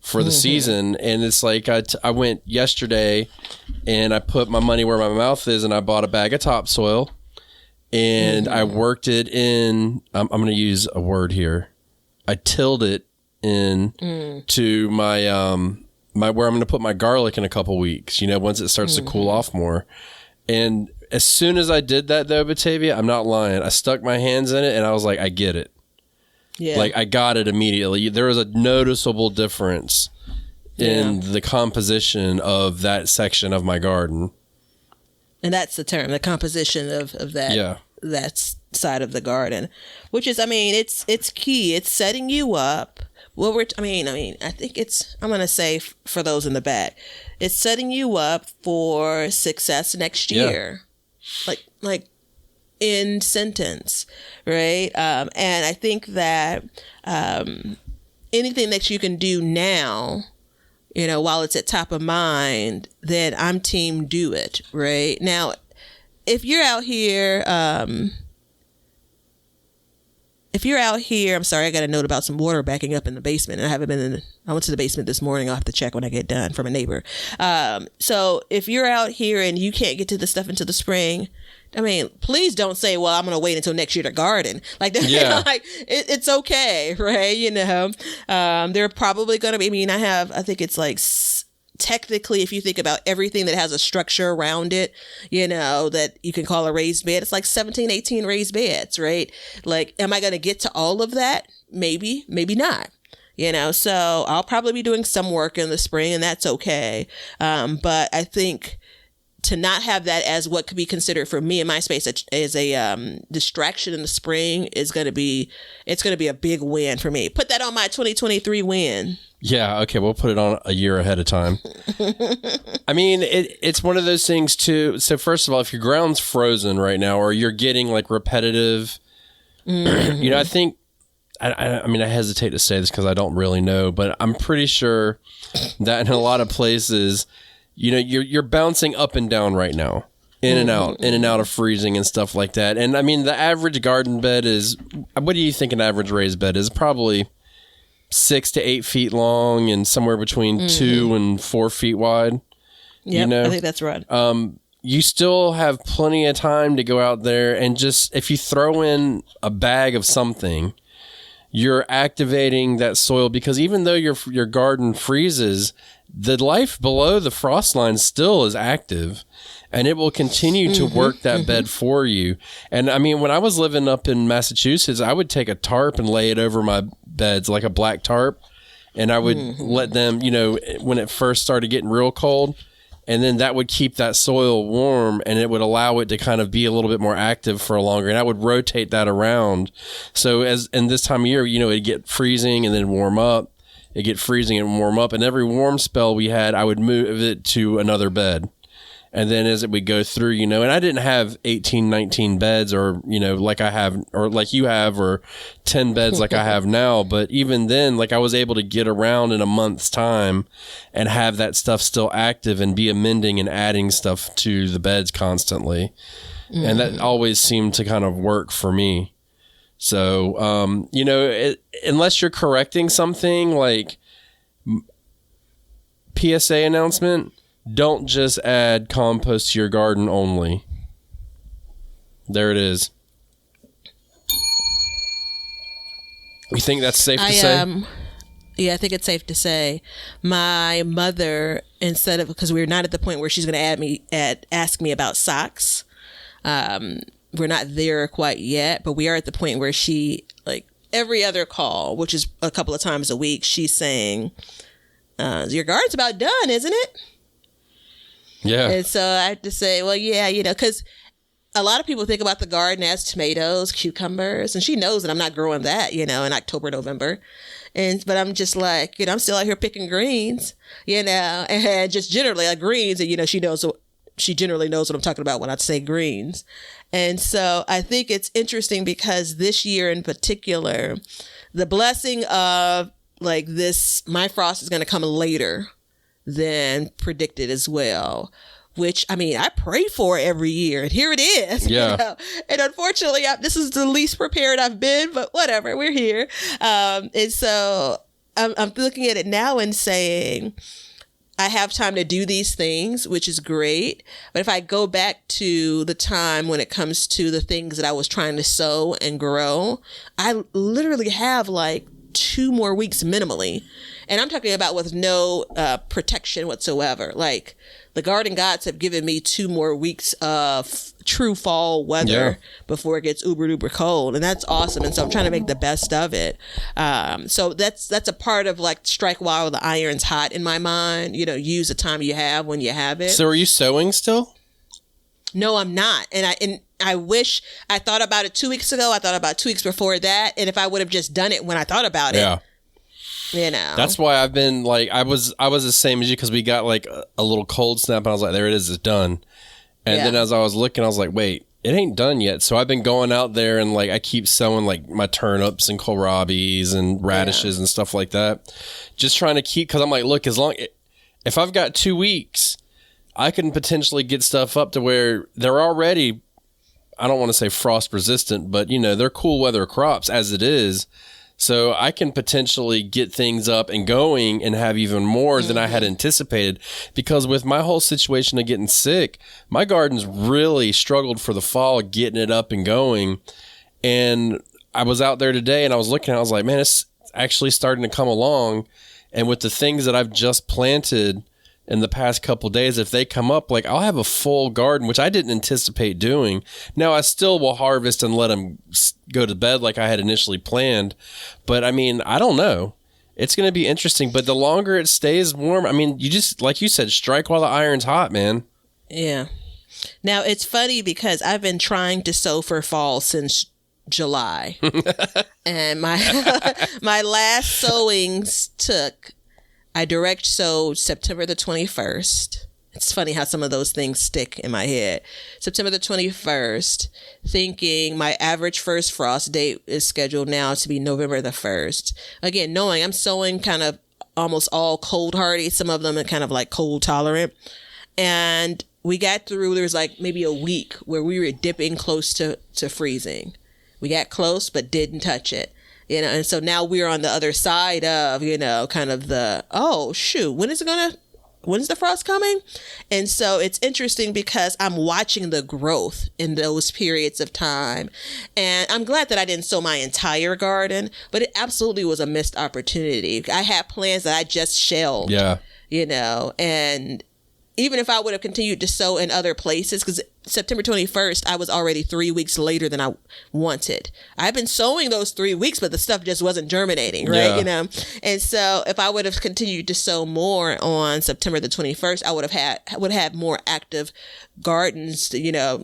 for the season." And it's like I went yesterday and I put my money where my mouth is and I bought a bag of topsoil and I worked it in. I'm going to use a word here. I tilled it in to my where I'm going to put my garlic in a couple weeks, once it starts to cool off more. And as soon as I did that though, Batavia, I'm not lying. I stuck my hands in it and I was like, I get it. Yeah. Like I got it immediately. There was a noticeable difference in the composition of that section of my garden. And that's the term, the composition of that. Yeah. That side of the garden, which is, it's key. It's setting you up. Well, I think I'm going to say for those in the back, it's setting you up for success next year. Like in sentence, right? And I think that anything that you can do now, while it's at top of mind, then I'm team do it, right? Now, if you're out here, I'm sorry, I got a note about some water backing up in the basement. And I went to the basement this morning. I'll have to check when I get done from a neighbor. So if you're out here and you can't get to the stuff until the spring, please don't say, well, I'm going to wait until next year to garden. Like that, it's okay, right? There are probably going to be, I think it's like, technically, if you think about everything that has a structure around it, that you can call a raised bed, it's like 17, 18 raised beds, right? Like, am I going to get to all of that? Maybe, maybe not. So I'll probably be doing some work in the spring and that's okay. But I think to not have that as what could be considered for me in my space as a distraction in the spring it's going to be a big win for me. Put that on my 2023 win. Yeah, okay, we'll put it on a year ahead of time. It's one of those things too. So first of all, if your ground's frozen right now or you're getting like repetitive, I think, I hesitate to say this because I don't really know, but I'm pretty sure that in a lot of places, you're bouncing up and down right now, in and out of freezing and stuff like that. And the average garden bed is, what do you think an average raised bed is? Probably 6 to 8 feet long and somewhere between 2 and 4 feet wide. Yeah, I think that's right. You still have plenty of time to go out there and just, if you throw in a bag of something, you're activating that soil, because even though your garden freezes, the life below the frost line still is active and it will continue to work that bed for you. And when I was living up in Massachusetts, I would take a tarp and lay it over my beds, like a black tarp. And I would let them, when it first started getting real cold, and then that would keep that soil warm and it would allow it to kind of be a little bit more active for a longer. And I would rotate that around. So in this time of year, it'd get freezing and then warm up. It'd get freezing and warm up. And every warm spell we had, I would move it to another bed. And then as it would go through, and I didn't have 18, 19 beds or, like I have, or like you have, or 10 beds like I have now. But even then, like I was able to get around in a month's time and have that stuff still active and be amending and adding stuff to the beds constantly. And that always seemed to kind of work for me. So, unless you're correcting something like PSA announcement, don't just add compost to your garden only. There it is. You think that's safe to say? Yeah, I think it's safe to say. My mother, because we're not at the point where she's going to ask me about socks. We're not there quite yet, but we are at the point where she, like every other call, which is a couple of times a week, she's saying, your garden's about done, isn't it? Yeah. And so I have to say, well, yeah, because a lot of people think about the garden as tomatoes, cucumbers, and she knows that I'm not growing that, in October, November. But I'm just like, I'm still out here picking greens, and just generally like greens. And, she generally knows what I'm talking about when I say greens. And so I think it's interesting because this year in particular, the blessing of like this, my frost is going to come later than predicted as well. Which, I mean, I pray for every year, and here it is. Yeah. And unfortunately, this is the least prepared I've been, but whatever, we're here. And so I'm looking at it now and saying, I have time to do these things, which is great. But if I go back to the time when it comes to the things that I was trying to sow and grow, I literally have like 2 more weeks minimally. And I'm talking about with no protection whatsoever. Like, the garden gods have given me 2 more weeks of true fall weather before it gets uber cold. And that's awesome. And so I'm trying to make the best of it. So that's a part of like strike while the iron's hot in my mind. Use the time you have when you have it. So are you sewing still? No, I'm not. And I wish I thought about it 2 weeks ago. I thought about 2 weeks before that. And if I would have just done it when I thought about it. That's why I've been like, I was the same as you, because we got like a little cold snap and I was like, there it is, it's done. And then as I was looking, I was like, wait, it ain't done yet. So I've been going out there and like I keep sowing like my turnips and kohlrabis and radishes and stuff like that. Just trying to keep, because I'm like, look, if I've got 2 weeks, I can potentially get stuff up to where they're already, I don't want to say frost resistant, but they're cool weather crops as it is. So I can potentially get things up and going and have even more than I had anticipated, because with my whole situation of getting sick, my garden's really struggled for the fall, getting it up and going. And I was out there today and I was looking, I was like, man, it's actually starting to come along. And with the things that I've just planted in the past couple of days, if they come up, like I'll have a full garden, which I didn't anticipate doing. Now I still will harvest and let them go to bed like I had initially planned. But I mean, I don't know. It's going to be interesting. But the longer it stays warm, I mean, you just, like you said, strike while the iron's hot, man. Yeah. Now it's funny because I've been trying to sow for fall since July. And my last sowings I direct sowed September the 21st. It's funny how some of those things stick in my head. September the 21st, thinking my average first frost date is scheduled now to be November the 1st. Again, knowing I'm sowing kind of almost all cold hardy. Some of them are kind of like cold tolerant. And we got through, there was like maybe a week where we were dipping close to freezing. We got close, but didn't touch it. And so now we're on the other side of, kind of the, oh, shoot, when's the frost coming? And so it's interesting because I'm watching the growth in those periods of time. And I'm glad that I didn't sow my entire garden, but it absolutely was a missed opportunity. I had plans that I just shelved, and even if I would have continued to sow in other places, because September 21st, I was already 3 weeks later than I wanted. I've been sowing those 3 weeks, but the stuff just wasn't germinating, right? Yeah. And so if I would have continued to sow more on September the 21st, I would have had more active gardens,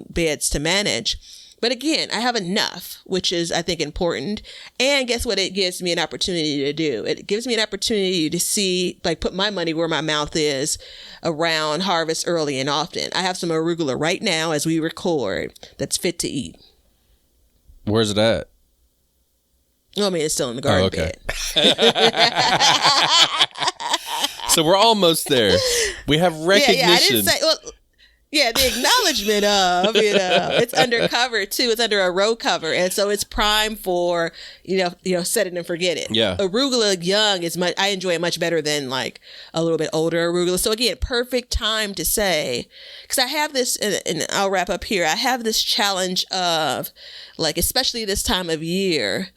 beds to manage. But again, I have enough, which is, I think, important. And guess what it gives me an opportunity to do? It gives me an opportunity to see, like, put my money where my mouth is around harvest early and often. I have some arugula right now as we record that's fit to eat. Where's it at? Oh, I mean, it's still in the garden bed. So we're almost there. We have recognition. Yeah, I didn't say... Well, yeah, the acknowledgement of, it's under cover too. It's under a row cover. And so it's prime for, set it and forget it. Yeah. Arugula young I enjoy it much better than like a little bit older arugula. So again, perfect time to say, because I have this, and I'll wrap up here. I have this challenge of like, especially this time of year,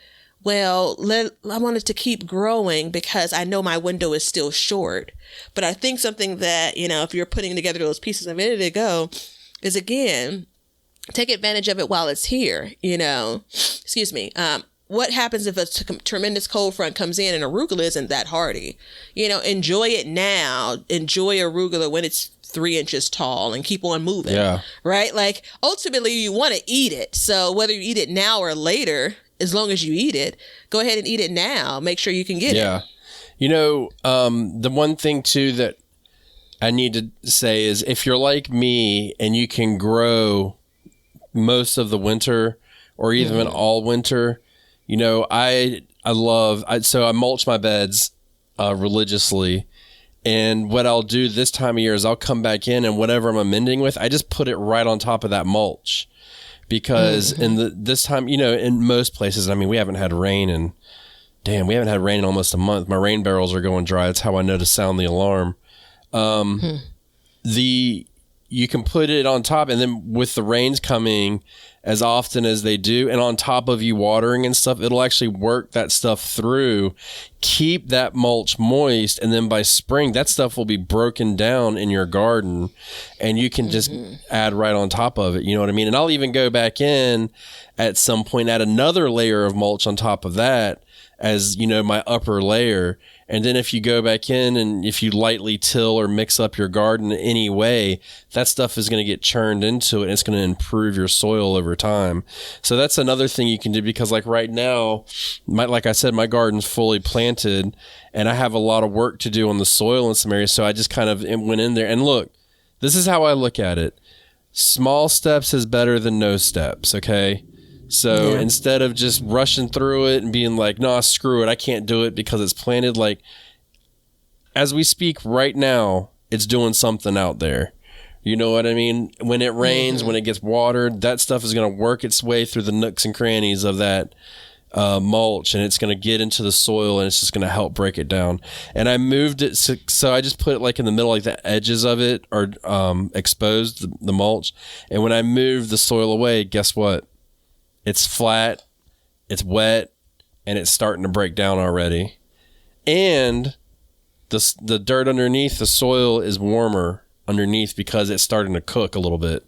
well, I want it to keep growing because I know my window is still short. But I think something that, if you're putting together those pieces a minute ago, is again, take advantage of it while it's here, Excuse me. what happens if a tremendous cold front comes in and arugula isn't that hardy? Enjoy it now. Enjoy arugula when it's 3 inches tall and keep on moving. Yeah. Right? Like, ultimately, you want to eat it. So whether you eat it now or later, as long as you eat it, go ahead and eat it now. Make sure you can get it. Yeah. The one thing, too, that I need to say is if you're like me and you can grow most of the winter or even all winter, I mulch my beds religiously. And what I'll do this time of year is I'll come back in and whatever I'm amending with, I just put it right on top of that mulch. Because this time, in most places, we haven't had rain in almost a month. My rain barrels are going dry. That's how I know to sound the alarm. You can put it on top, and then with the rains coming as often as they do, and on top of you watering and stuff, it'll actually work that stuff through, keep that mulch moist, and then by spring, that stuff will be broken down in your garden, and you can just add right on top of it. You know what I mean? And I'll even go back in at some point, add another layer of mulch on top of that as, my upper layer. And then if you go back in and if you lightly till or mix up your garden in any way, that stuff is going to get churned into it and it's going to improve your soil over time. So that's another thing you can do, because like right now, like I said, my garden's fully planted and I have a lot of work to do on the soil in some areas. So I just kind of went in there and look, this is how I look at it. Small steps is better than no steps. Okay. So instead of just rushing through it and being like, nah, screw it, I can't do it because it's planted, like as we speak right now, it's doing something out there. You know what I mean? When it rains, when it gets watered, that stuff is going to work its way through the nooks and crannies of that mulch, and it's going to get into the soil and it's just going to help break it down. And I moved it, so I just put it like in the middle, like the edges of it are exposed, the mulch. And when I moved the soil away, guess what? It's flat, it's wet, and it's starting to break down already. And the dirt underneath, the soil is warmer underneath because it's starting to cook a little bit.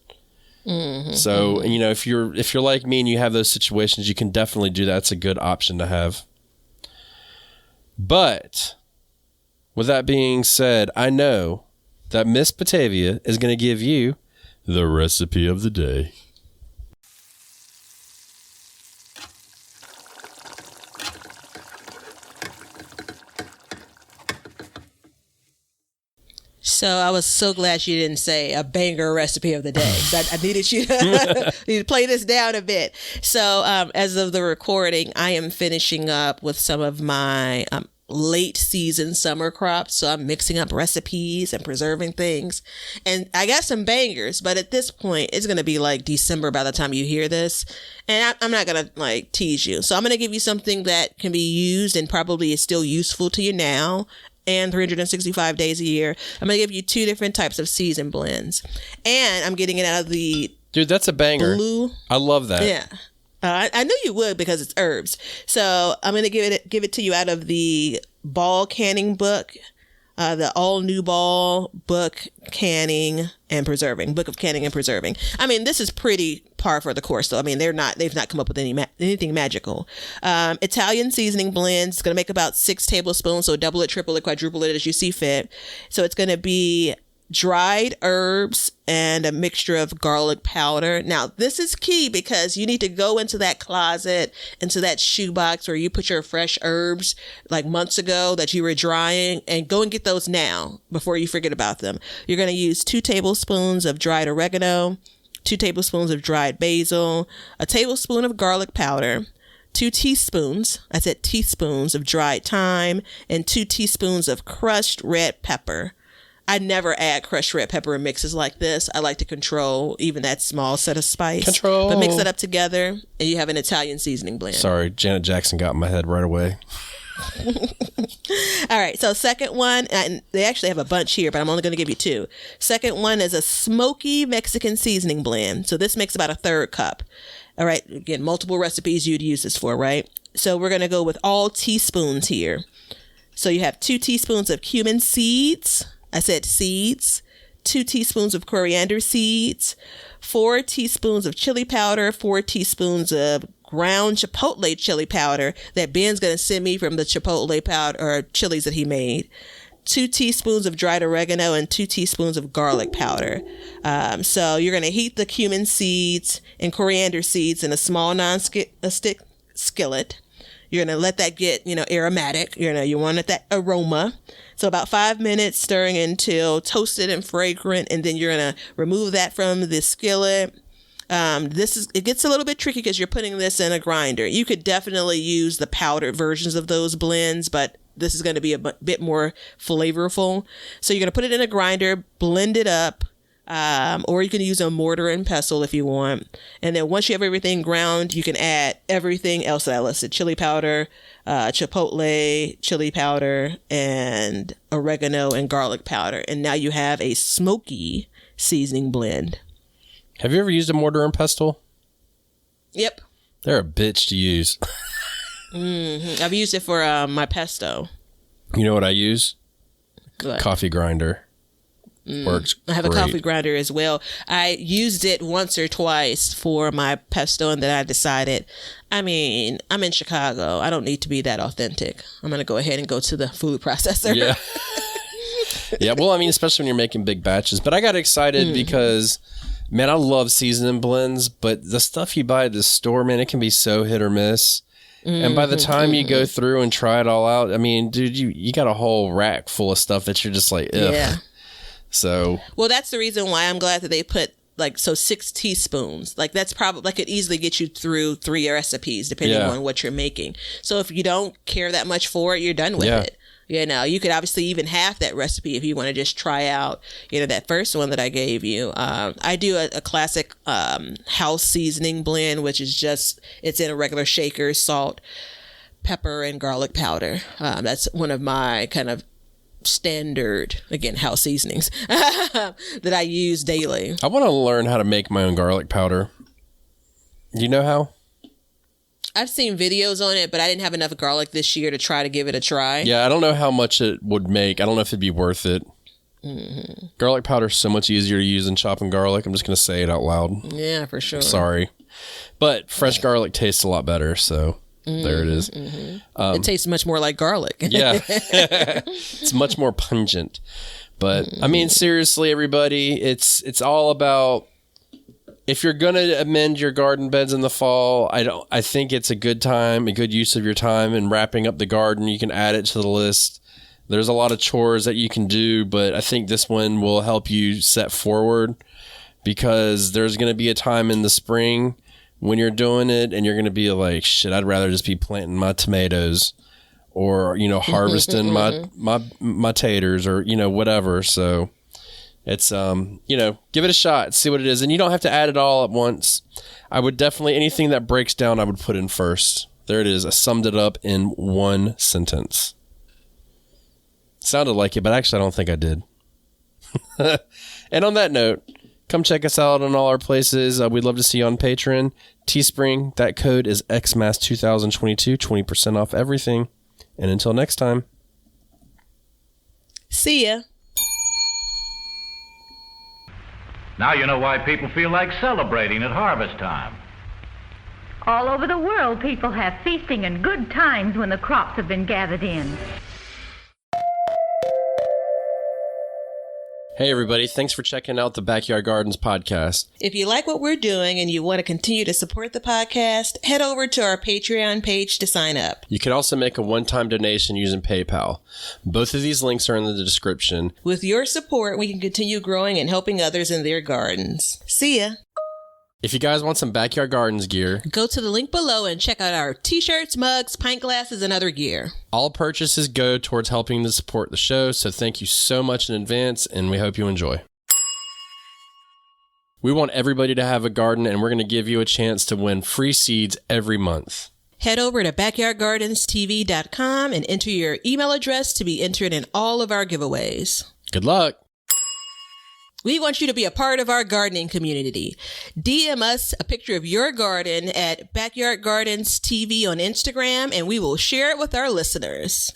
So, if you're like me and you have those situations, you can definitely do that. It's a good option to have. But with that being said, I know that Miss Batavia is going to give you the recipe of the day. So I was so glad you didn't say a banger recipe of the day. I needed you to play this down a bit. So as of the recording, I am finishing up with some of my late season summer crops. So I'm mixing up recipes and preserving things. And I got some bangers, but at this point, it's going to be like December by the time you hear this. And I'm not going to tease you. So I'm going to give you something that can be used and probably is still useful to you now and 365 days a year. I'm going to give you 2 different types of season blends. And I'm getting it out of the... Dude, that's a banger. Blue. I love that. Yeah. I knew you would because it's herbs. So I'm going to give it to you out of the Ball Canning book, the all new Ball book, Canning and Preserving, Book of Canning and Preserving. This is pretty par for the course, though. They've not come up with anything magical. Italian seasoning blends. It's going to make about 6 tablespoons. So double it, triple it, quadruple it as you see fit. So it's going to be dried herbs and a mixture of garlic powder. Now, this is key because you need to go into that closet, into that shoebox where you put your fresh herbs like months ago that you were drying, and go and get those now before you forget about them. You're going to use 2 tablespoons of dried oregano, 2 tablespoons of dried basil, a tablespoon of garlic powder, 2 teaspoons, I said teaspoons of dried thyme, and 2 teaspoons of crushed red pepper. I never add crushed red pepper in mixes like this. I like to control even that small set of spice. But mix it up together and you have an Italian seasoning blend. Sorry, Janet Jackson got in my head right away. All right, so second one, and they actually have a bunch here, but I'm only going to give you 2. Second one is a smoky Mexican seasoning blend. So this makes about 1/3 cup. All right, again, multiple recipes you'd use this for, right? So we're going to go with all teaspoons here. So you have 2 teaspoons of cumin seeds. I said seeds. 2 teaspoons of coriander seeds, 4 teaspoons of chili powder, 4 teaspoons of ground chipotle chili powder that Ben's going to send me from the chipotle powder or chilies that he made. 2 teaspoons of dried oregano and 2 teaspoons of garlic powder. So you're going to heat the cumin seeds and coriander seeds in a small non-stick skillet. You're going to let that get, aromatic. You want it that aroma. So about 5 minutes stirring until toasted and fragrant. And then you're going to remove that from the skillet. It gets a little bit tricky because you're putting this in a grinder. You could definitely use the powdered versions of those blends, but this is going to be a bit more flavorful. So you're going to put it in a grinder, blend it up, or you can use a mortar and pestle if you want. And then once you have everything ground, you can add everything else that I listed: chili powder, chipotle chili powder, and oregano and garlic powder. And now you have a smoky seasoning blend. Have you ever used a mortar and pestle? Yep. They're a bitch to use. I've used it for my pesto. You know what I use? What? Coffee grinder. Works I have great. a coffee grinder as well. I used it once or twice for my pesto, and then I decided, I'm in Chicago. I don't need to be that authentic. I'm going to go ahead and go to the food processor. Yeah. Yeah, well, especially when you're making big batches. But I got excited because, man, I love seasoning blends, but the stuff you buy at the store, man, it can be so hit or miss. And by the time you go through and try it all out, dude, you got a whole rack full of stuff that you're just like, ugh. Yeah. So. Well, that's the reason why I'm glad that they put 6 teaspoons. That's probably could easily get you through 3 recipes depending on what you're making. So if you don't care that much for it, you're done with it. You could obviously even half that recipe if you want to just try out, that first one that I gave you. I do a classic house seasoning blend, which is it's in a regular shaker, salt, pepper, and garlic powder. That's one of my kind of standard, again, house seasonings that I use daily. I want to learn how to make my own garlic powder. Do you know how? I've seen videos on it, but I didn't have enough garlic this year to try to give it a try. Yeah, I don't know how much it would make. I don't know if it'd be worth it. Mm-hmm. Garlic powder is so much easier to use than chopping garlic. I'm just going to say it out loud. Yeah, for sure. Sorry. But fresh garlic tastes a lot better, so there it is. Mm-hmm. It tastes much more like garlic. Yeah. It's much more pungent. But, seriously, everybody, it's all about... If you're going to amend your garden beds in the fall, I think it's a good time, a good use of your time in wrapping up the garden. You can add it to the list. There's a lot of chores that you can do, but I think this one will help you set forward because there's going to be a time in the spring when you're doing it and you're going to be like, shit, I'd rather just be planting my tomatoes or, harvesting my taters or, whatever. So... It's, give it a shot, see what it is. And you don't have to add it all at once. I would definitely, anything that breaks down, I would put in first. There it is. I summed it up in one sentence. Sounded like it, but actually I don't think I did. And on that note, come check us out on all our places. We'd love to see you on Patreon. Teespring, that code is XMAS2022, 20% off everything. And until next time. See ya. Now you know why people feel like celebrating at harvest time. All over the world, people have feasting and good times when the crops have been gathered in. Hey everybody, thanks for checking out the Backyard Gardens podcast. If you like what we're doing and you want to continue to support the podcast, head over to our Patreon page to sign up. You can also make a one-time donation using PayPal. Both of these links are in the description. With your support, we can continue growing and helping others in their gardens. See ya! If you guys want some Backyard Gardens gear, go to the link below and check out our t-shirts, mugs, pint glasses, and other gear. All purchases go towards helping to support the show, so thank you so much in advance, and we hope you enjoy. We want everybody to have a garden, and we're going to give you a chance to win free seeds every month. Head over to backyardgardenstv.com and enter your email address to be entered in all of our giveaways. Good luck! We want you to be a part of our gardening community. DM us a picture of your garden at Backyard Gardens TV on Instagram, and we will share it with our listeners.